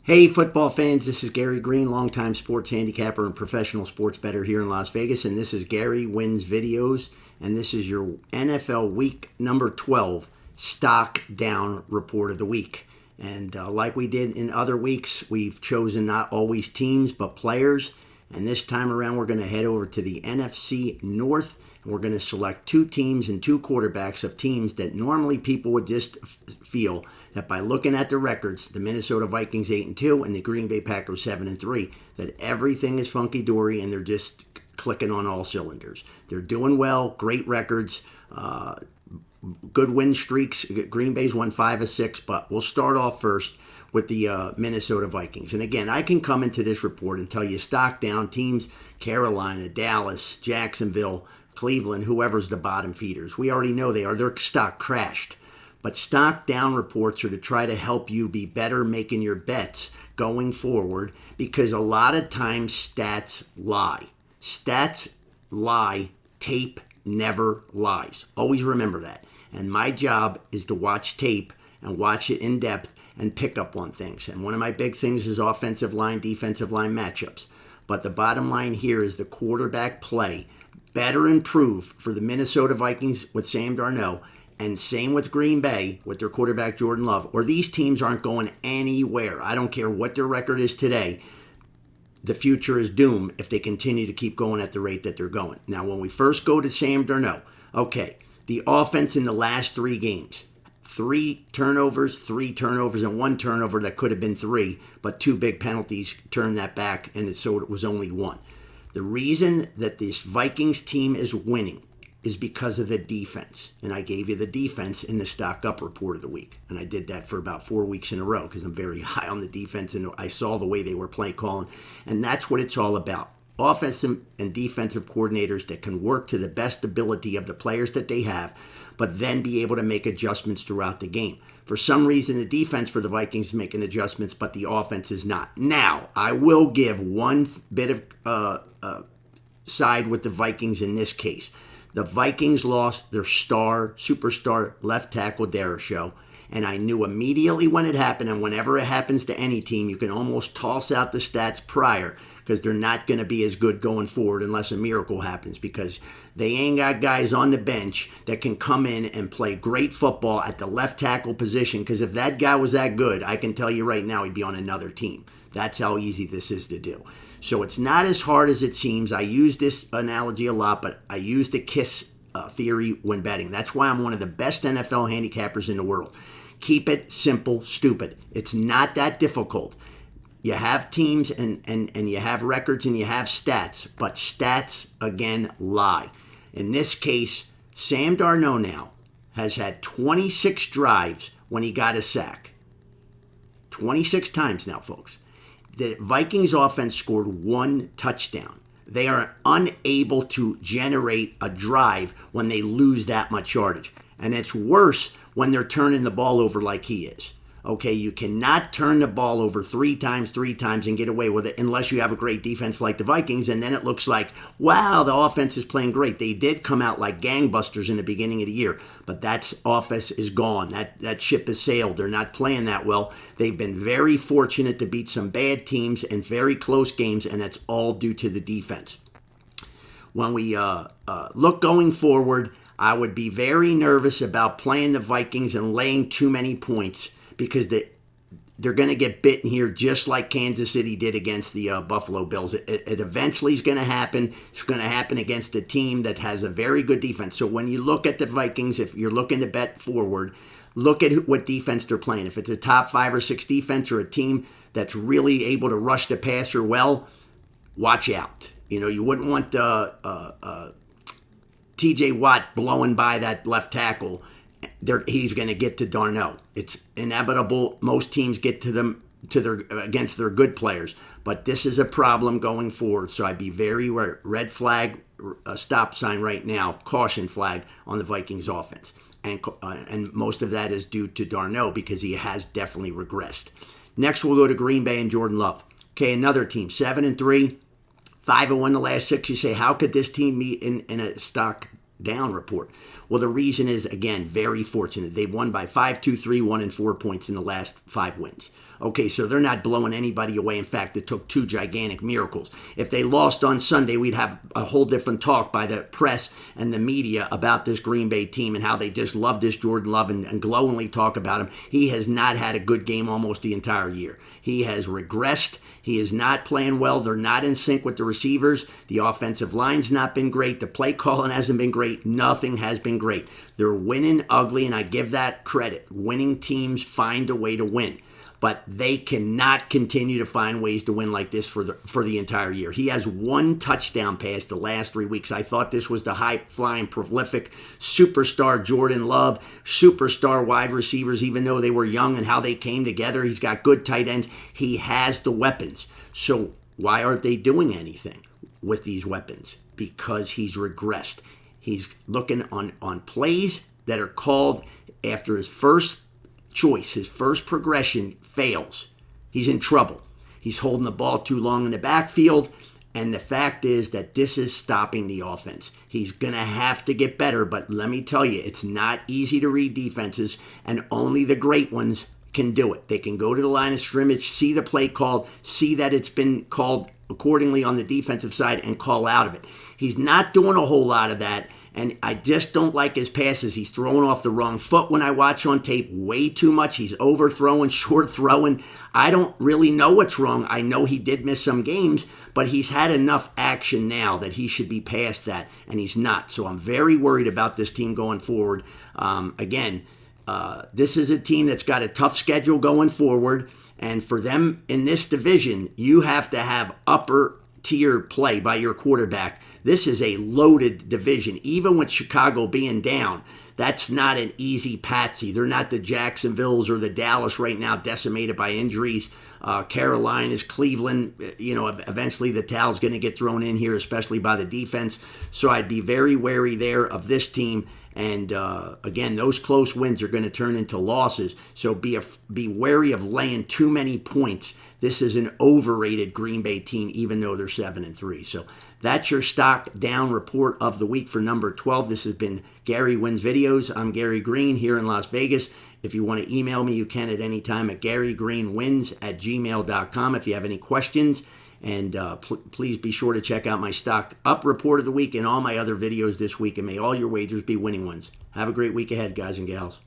Hey, football fans, this is Gary Greene, longtime sports handicapper and professional sports bettor here in Las Vegas, and this is Gary Wins Videos, and this is your NFL Week number 12 Stock Down Report of the Week. And like we did in other weeks, we've chosen not always teams, but players, and this time around we're going to head over to the NFC North, and we're going to select two teams and two quarterbacks of teams that normally people would just feel that by looking at the records, the Minnesota Vikings 8-2 and the Green Bay Packers 7-3, that everything is funky-dory and they're just clicking on all cylinders. They're doing well, great records, good win streaks. Green Bay's won 5 of 6, but we'll start off first with the Minnesota Vikings. And again, I can come into this report and tell you stock down teams, Carolina, Dallas, Jacksonville, Cleveland, whoever's the bottom feeders. We already know they are. Their stock crashed. But stock down reports are to try to help you be better making your bets going forward, because a lot of times stats lie. Stats lie. Tape never lies. Always remember that. And my job is to watch tape and watch it in depth and pick up on things. And one of my big things is offensive line, defensive line matchups. But the bottom line here is the quarterback play better improve for the Minnesota Vikings with Sam Darnold. And same with Green Bay with their quarterback Jordan Love, or these teams aren't going anywhere. I don't care what their record is today. The future is doomed if they continue to keep going at the rate that they're going. Now, when we first go to Sam Darnold, okay, the offense in the last 3 games, 3 turnovers, and 1 turnover that could have been 3, but 2 big penalties turned that back, and so it was only 1. The reason that this Vikings team is winning is because of the defense. And I gave you the defense in the stock up report of the week. And I did that for about 4 weeks in a row because I'm very high on the defense and I saw the way they were play calling. And that's what it's all about. Offensive and defensive coordinators that can work to the best ability of the players that they have, but then be able to make adjustments throughout the game. For some reason, the defense for the Vikings is making adjustments, but the offense is not. Now, I will give one bit of side with the Vikings in this case. The Vikings lost their superstar left tackle Show, and I knew immediately when it happened, and whenever it happens to any team, you can almost toss out the stats prior because they're not going to be as good going forward unless a miracle happens, because they ain't got guys on the bench that can come in and play great football at the left tackle position, because if that guy was that good, I can tell you right now he'd be on another team. That's how easy this is to do. So it's not as hard as it seems. I use this analogy a lot, but I use the KISS theory when betting. That's why I'm one of the best NFL handicappers in the world. Keep it simple, stupid. It's not that difficult. You have teams and you have records and you have stats, but stats, again, lie. In this case, Sam Darnold now has had 26 drives when he got a sack. 26 times now, folks. The Vikings offense scored 1 touchdown. They are unable to generate a drive when they lose that much yardage. And it's worse when they're turning the ball over like he is. Okay, you cannot turn the ball over 3 times and get away with it unless you have a great defense like the Vikings, and then it looks like, wow, the offense is playing great. They did come out like gangbusters in the beginning of the year, but that offense is gone. That ship has sailed. They're not playing that well. They've been very fortunate to beat some bad teams in very close games, and that's all due to the defense. When we look going forward, I would be very nervous about playing the Vikings and laying too many points, because they're going to get bitten here just like Kansas City did against the Buffalo Bills. It eventually is going to happen. It's going to happen against a team that has a very good defense. So when you look at the Vikings, if you're looking to bet forward, look at what defense they're playing. If it's a top 5 or 6 defense or a team that's really able to rush the passer well, watch out. You know, you wouldn't want T.J. Watt blowing by that left tackle. He's going to get to Darnold. It's inevitable. Most teams get to them against their good players, but this is a problem going forward. So I'd be very red flag, stop sign right now, caution flag on the Vikings offense, and most of that is due to Darnold because he has definitely regressed. Next, we'll go to Green Bay and Jordan Love. Okay, another team, 7-3, 5-1 the last 6. You say, how could this team be in a stock down report? Well, the reason is, again, very fortunate. They won by 5, 2, 3, 1, and 4 points in the last 5 wins. Okay, so they're not blowing anybody away. In fact, it took two gigantic miracles. If they lost on Sunday, we'd have a whole different talk by the press and the media about this Green Bay team and how they just love this Jordan Love and glowingly talk about him. He has not had a good game almost the entire year. He has regressed. He is not playing well. They're not in sync with the receivers. The offensive line's not been great. The play calling hasn't been great. Nothing has been great. They're winning ugly, and I give that credit. Winning teams find a way to win. But they cannot continue to find ways to win like this for the entire year. He has one touchdown pass the last 3 weeks. I thought this was the high-flying, prolific superstar Jordan Love, superstar wide receivers, even though they were young and how they came together. He's got good tight ends. He has the weapons. So why aren't they doing anything with these weapons? Because he's regressed. He's looking on plays that are called after his first choice, his first progression fails. He's in trouble. He's holding the ball too long in the backfield, and the fact is that this is stopping the offense. He's going to have to get better, but let me tell you, it's not easy to read defenses, and only the great ones can do it. They can go to the line of scrimmage, see the play called, see that it's been called accordingly on the defensive side, and call out of it. He's not doing a whole lot of that, and I just don't like his passes. He's throwing off the wrong foot when I watch on tape way too much. He's overthrowing, short throwing. I don't really know what's wrong. I know he did miss some games, but he's had enough action now that he should be past that, and he's not. So I'm very worried about this team going forward. This is a team that's got a tough schedule going forward, and for them in this division, you have to have upper tier play by your quarterback. This is a loaded division. Even with Chicago being down, that's not an easy patsy. They're not the Jacksonvilles or the Dallas right now decimated by injuries. Carolina's, Cleveland, eventually the towel's going to get thrown in here, especially by the defense. So I'd be very wary there of this team. And again, those close wins are going to turn into losses. So be wary of laying too many points. This is an overrated Green Bay team, even though they're 7-3. So that's your stock down report of the week for number 12. This has been Gary Wins Videos. I'm Gary Greene here in Las Vegas. If you want to email me, you can at any time at GaryGreenWins@gmail.com if you have any questions. And please be sure to check out my stock up report of the week and all my other videos this week. And may all your wagers be winning ones. Have a great week ahead, guys and gals.